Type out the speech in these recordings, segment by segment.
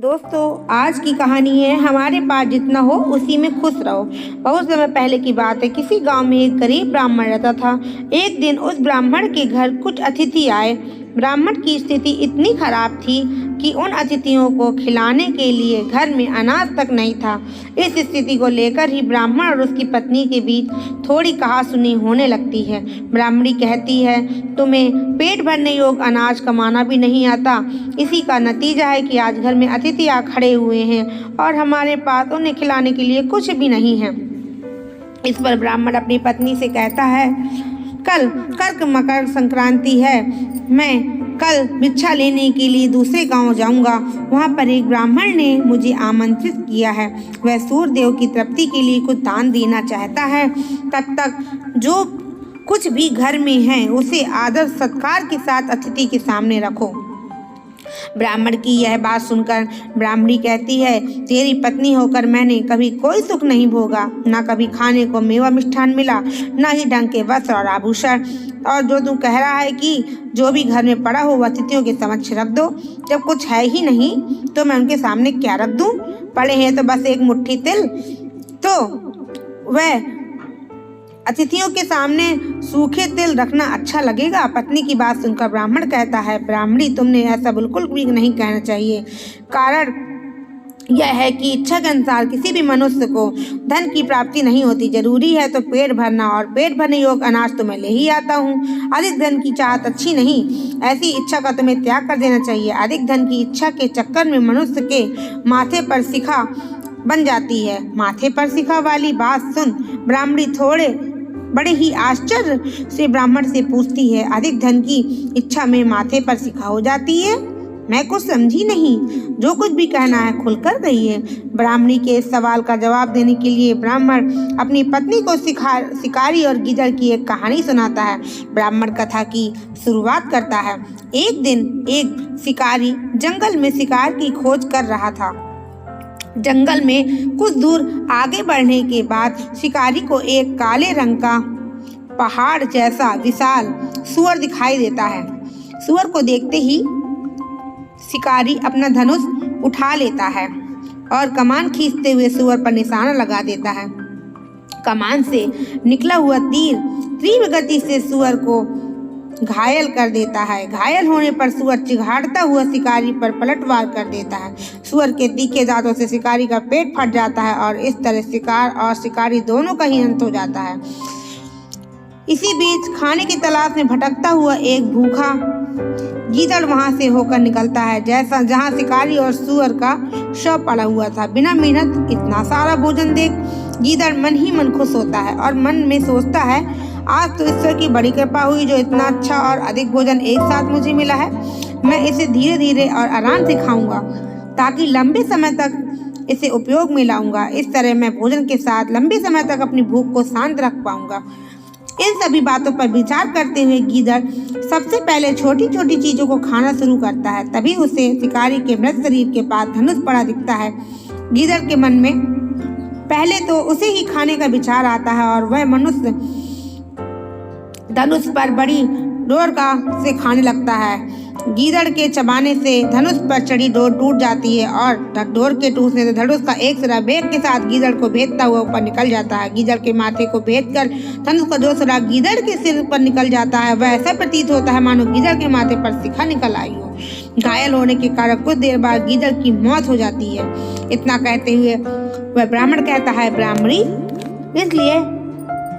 दोस्तों, आज की कहानी है हमारे पास जितना हो उसी में खुश रहो। बहुत समय पहले की बात है। किसी गांव में एक गरीब ब्राह्मण रहता था। एक दिन उस ब्राह्मण के घर कुछ अतिथि आए। ब्राह्मण की स्थिति इतनी खराब थी कि उन अतिथियों को खिलाने के लिए घर में अनाज तक नहीं था। इस स्थिति को लेकर ही ब्राह्मण और उसकी पत्नी के बीच थोड़ी कहासुनी होने लगती है। ब्राह्मणी कहती है, तुम्हें पेट भरने योग्य अनाज कमाना भी नहीं आता। इसी का नतीजा है कि आज घर में अतिथि आ खड़े हुए हैं और हमारे पास उन्हें खिलाने के लिए कुछ भी नहीं है। इस पर ब्राह्मण अपनी पत्नी से कहता है, कल कर्क मकर संक्रांति है। मैं कल भिक्षा लेने के लिए दूसरे गांव जाऊंगा। वहां पर एक ब्राह्मण ने मुझे आमंत्रित किया है। वह सूर्यदेव की तृप्ति के लिए कुछ दान देना चाहता है। तब तक जो कुछ भी घर में है उसे आदर सत्कार के साथ अतिथि के सामने रखो। ब्राह्मण की यह बात सुनकर ब्राह्मणी कहती है, तेरी पत्नी होकर मैंने कभी कोई सुख नहीं भोगा। ना कभी खाने को मेवा मिष्ठान मिला, ना ही ढंग के वस्त्र और आभूषण। और जो तू कह रहा है कि जो भी घर में पड़ा हो वह अतिथियों के समक्ष रख दो, जब कुछ है ही नहीं तो मैं उनके सामने क्या रख दूं? पड़े हैं तो बस एक मुट्ठी तिल, तो वह अतिथियों के सामने सूखे तिल रखना अच्छा लगेगा? पत्नी की बात सुनकर ब्राह्मण कहता है, ब्राह्मणी, तुमने ऐसा बिल्कुल भी नहीं कहना चाहिए। कारण यह है कि इच्छा के अनुसार किसी भी मनुष्य को धन की प्राप्ति नहीं होती। जरूरी है तो पेट भरना, और पेट भरने योग्य अनाज तो मैं ले ही आता हूँ। अधिक धन की चाहत अच्छी नहीं। ऐसी इच्छा का तुम्हें त्याग कर देना चाहिए। अधिक धन की इच्छा के चक्कर में मनुष्य के माथे पर शिखा बन जाती है। माथे पर शिखा वाली बात सुन ब्राह्मणी बड़े ही आश्चर्य से ब्राह्मण से पूछती है, अधिक धन की इच्छा में माथे पर शिखा हो जाती है? मैं कुछ समझी नहीं। जो कुछ भी कहना है खुलकर कहिए। ब्राह्मणी के इस सवाल का जवाब देने के लिए ब्राह्मण अपनी पत्नी को शिकारी और गीदड़ की एक कहानी सुनाता है। ब्राह्मण कथा की शुरुआत करता है। एक दिन एक शिकारी जंगल में शिकार की खोज कर रहा था। जंगल में कुछ दूर आगे बढ़ने के बाद शिकारी को एक काले रंग का पहाड़ जैसा विशाल सूअर दिखाई देता है। सूअर को देखते ही शिकारी अपना धनुष उठा लेता है और कमान खींचते हुए सूअर पर निशाना लगा देता है। कमान से निकला हुआ तीर तीव्र गति से सूअर को घायल कर देता है। घायल होने पर सूअर चिघाड़ता हुआ शिकारी पर पलटवार कर देता है। सूअर के तीखे दांतों से शिकारी का पेट फट जाता है और इस तरह शिकार और शिकारी दोनों का ही अंत हो जाता है। इसी बीच खाने की तलाश में भटकता हुआ एक भूखा गीदड़ वहां से होकर निकलता है, जहां शिकारी और सूअर का शव पड़ा हुआ था। बिना मेहनत इतना सारा भोजन देख गीदड़ मन ही मन खुश होता है और मन में सोचता है, आज तो ईश्वर की बड़ी कृपा हुई जो इतना अच्छा और अधिक भोजन एक साथ मुझे मिला है। मैं इसे धीरे धीरे और आराम से खाऊंगा ताकि लंबे समय तक इसे उपयोग में लाऊंगा। इस तरह मैं भोजन के साथ लंबे समय तक अपनी भूख को शांत रख पाऊंगा। इन सभी बातों पर विचार करते हुए गीदड़ सबसे पहले छोटी छोटी चीजों को खाना शुरू करता है। तभी उसे शिकारी के मृत शरीर के पास धनुष पड़ा दिखता है। गीदड़ के मन में पहले तो उसे ही खाने का विचार आता है और वह मनुष्य धनुष पर बड़ी डोर से खाने लगता है। गीदड़ के चबाने से धनुष पर चढ़ी डोर टूट जाती है और डोर के टूटने से धनुष का एक सिरा वेग के साथ गीदड़ को भेदता हुआ ऊपर निकल जाता है। गीदड़ के माथे को भेदकर धनुष का जो सिरा गीदड़ के सिर पर निकल जाता है वह ऐसा प्रतीत होता है मानो गीदड़ के माथे पर शिखा निकल आई हो। घायल होने के कारण कुछ देर बाद गीदड़ की मौत हो जाती है। इतना कहते हुए वह ब्राह्मण कहता है, ब्राह्मणी, इसलिए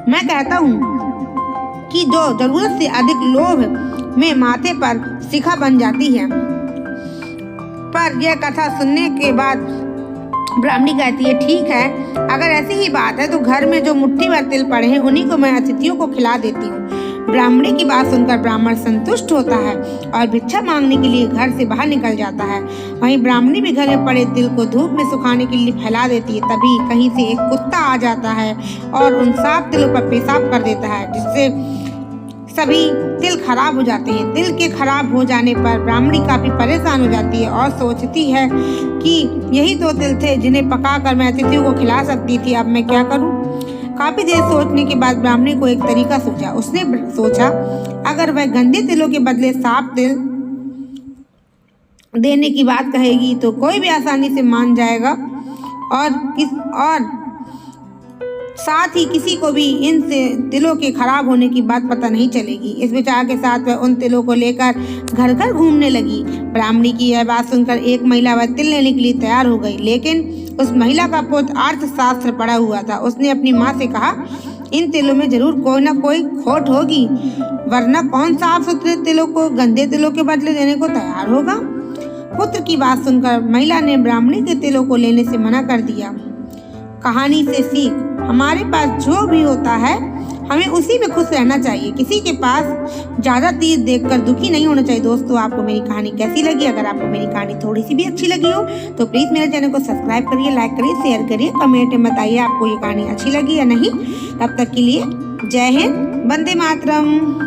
मैं कहता हूँ कि जो जरूरत से अधिक लोभ में माथे पर शिखा बन जाती है। पर यह कथा सुनने के बाद ब्राह्मणी कहती है, ठीक है, अगर ऐसी ही बात है तो घर में जो मुट्ठी भर तिल पड़े हैं उन्हीं को मैं अतिथियों को खिला देती हूँ। ब्राह्मणी की बात सुनकर ब्राह्मण संतुष्ट होता है और भिक्षा मांगने के लिए घर से बाहर निकल जाता है। वहीं ब्राह्मणी भी घर में पड़े तिल को धूप में सुखाने के लिए फैला देती है। तभी कहीं से एक कुत्ता आ जाता है और उन साफ तिलों पर पेशाब कर देता है, जिससे सभी तिल खराब हो जाते हैं। तिल के खराब हो जाने पर ब्राह्मणी काफी परेशान हो जाती है और सोचती है कि यही तो तिल थे जिन्हें पकाकर मैं अतिथियों को खिला सकती थी, अब मैं क्या करूं? काफी देर सोचने के बाद ब्राह्मणी को एक तरीका सूझा। उसने सोचा, अगर वह गंदे तिलों के बदले साफ तिल देने की बात कहेगी तो कोई भी आसानी से मान जाएगा और साथ ही किसी को भी इन तिलों के खराब होने की बात पता नहीं चलेगी। इस विचार के साथ वह उन तिलों को लेकर घर घर घूमने लगी। ब्राह्मणी की यह बात सुनकर एक महिला वह तिल लेने के लिए तैयार हो गई, लेकिन उस महिला का पुत्र अर्थशास्त्र पढ़ा हुआ था। उसने अपनी माँ से कहा, इन तिलों में जरूर कोई ना कोई खोट होगी, वरना कौन साफ सुथरे तिलों को गंदे तिलों के बदले देने को तैयार होगा। पुत्र की बात सुनकर महिला ने ब्राह्मणी के तिलों को लेने से मना कर दिया। कहानी से सीख, हमारे पास जो भी होता है हमें उसी में खुश रहना चाहिए। किसी के पास ज़्यादा चीज़ देखकर दुखी नहीं होना चाहिए। दोस्तों, आपको मेरी कहानी कैसी लगी? अगर आपको मेरी कहानी थोड़ी सी भी अच्छी लगी हो तो प्लीज़ मेरे चैनल को सब्सक्राइब करिए, लाइक करिए, शेयर करिए, कमेंट में बताइए आपको ये कहानी अच्छी लगी या नहीं। तब तक के लिए जय हिंद, वंदे मातरम।